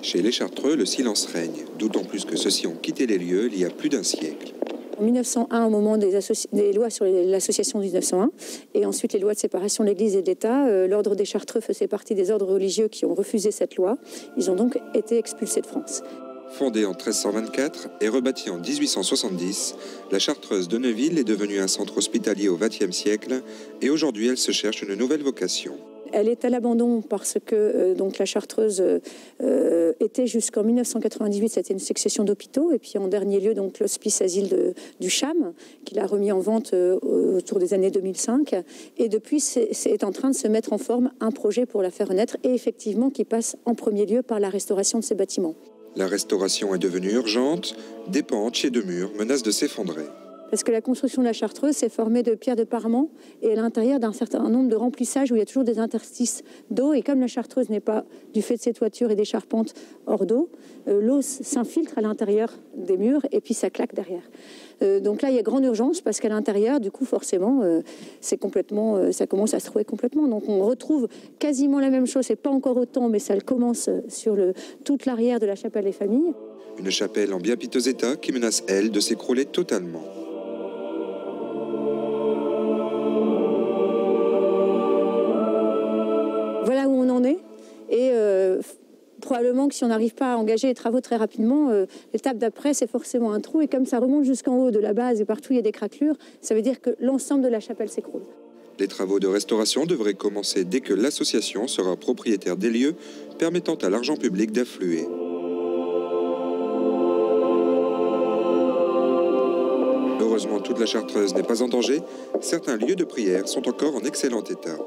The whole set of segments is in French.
Chez les Chartreux, le silence règne, d'autant plus que ceux-ci ont quitté les lieux il y a plus d'un siècle. En 1901, au moment des lois sur l'association de 1901, et ensuite les lois de séparation de l'Église et de l'État, l'ordre des Chartreux faisait partie des ordres religieux qui ont refusé cette loi. Ils ont donc été expulsés de France. Fondée en 1324 et rebâtie en 1870, la Chartreuse de Neuville est devenue un centre hospitalier au XXe siècle et aujourd'hui elle se cherche une nouvelle vocation. Elle est à l'abandon parce que donc la Chartreuse était jusqu'en 1998, c'était une succession d'hôpitaux, et puis en dernier lieu donc l'hospice asile du Cham, qu'il a remis en vente autour des années 2005. Et depuis, c'est en train de se mettre en forme un projet pour la faire renaître, et effectivement qui passe en premier lieu par la restauration de ces bâtiments. La restauration est devenue urgente, des pans entiers de murs menacent de s'effondrer. Parce que la construction de la Chartreuse s'est formée de pierres de parement et à l'intérieur d'un certain nombre de remplissages où il y a toujours des interstices d'eau. Et comme la Chartreuse n'est pas, du fait de ses toitures et des charpentes, hors d'eau, l'eau s'infiltre à l'intérieur des murs et puis ça claque derrière. Donc là, il y a grande urgence parce qu'à l'intérieur, du coup, forcément, ça commence à se trouver complètement. Donc on retrouve quasiment la même chose. C'est pas encore autant, mais ça commence sur toute l'arrière de la chapelle des familles. Une chapelle en bien piteux état qui menace, elle, de s'écrouler totalement. Voilà où on en est, et probablement que si on n'arrive pas à engager les travaux très rapidement, l'étape d'après c'est forcément un trou, et comme ça remonte jusqu'en haut de la base et partout il y a des craquelures, ça veut dire que l'ensemble de la chapelle s'écroule. Les travaux de restauration devraient commencer dès que l'association sera propriétaire des lieux, permettant à l'argent public d'affluer. Heureusement, toute la Chartreuse n'est pas en danger. Certains lieux de prière sont encore en excellent état.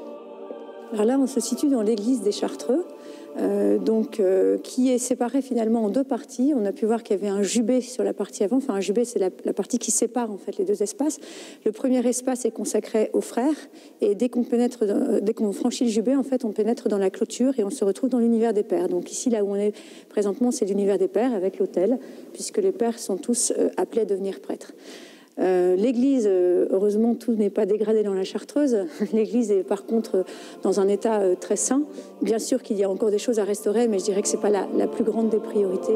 Alors là, on se situe dans l'église des Chartreux, qui est séparée finalement en deux parties. On a pu voir qu'il y avait un jubé sur la partie avant. Enfin, un jubé, c'est la partie qui sépare en fait les deux espaces. Le premier espace est consacré aux frères, et dès qu'on franchit le jubé, en fait, on pénètre dans la clôture et on se retrouve dans l'univers des pères. Donc ici, là où on est présentement, c'est l'univers des pères avec l'autel, puisque les pères sont tous appelés à devenir prêtres. L'église, heureusement, tout n'est pas dégradé dans la Chartreuse. L'église est par contre dans un état très sain. Bien sûr qu'il y a encore des choses à restaurer, mais je dirais que ce n'est pas la plus grande des priorités.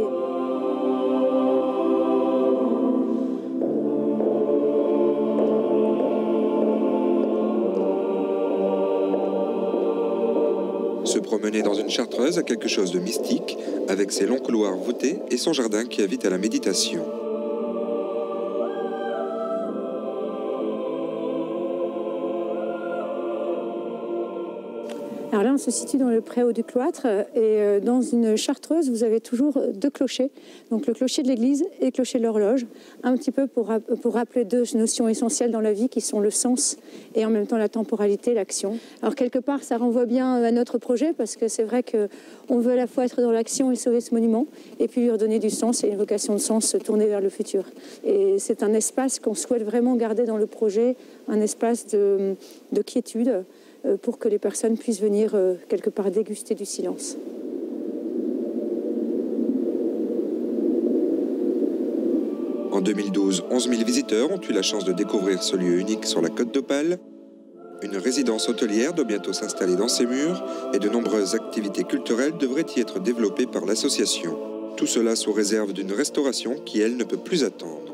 Se promener dans une Chartreuse a quelque chose de mystique, avec ses longs couloirs voûtés et son jardin qui invite à la méditation. Alors là, on se situe dans le préau du cloître, et dans une Chartreuse, vous avez toujours deux clochers. Donc le clocher de l'église et le clocher de l'horloge, un petit peu pour rappeler deux notions essentielles dans la vie qui sont le sens et en même temps la temporalité, l'action. Alors quelque part, ça renvoie bien à notre projet, parce que c'est vrai qu'on veut à la fois être dans l'action et sauver ce monument, et puis lui redonner du sens et une vocation de sens tournée vers le futur. Et c'est un espace qu'on souhaite vraiment garder dans le projet, un espace de quiétude, pour que les personnes puissent venir quelque part déguster du silence. En 2012, 11 000 visiteurs ont eu la chance de découvrir ce lieu unique sur la Côte d'Opale. Une résidence hôtelière doit bientôt s'installer dans ses murs et de nombreuses activités culturelles devraient y être développées par l'association. Tout cela sous réserve d'une restauration qui, elle, ne peut plus attendre.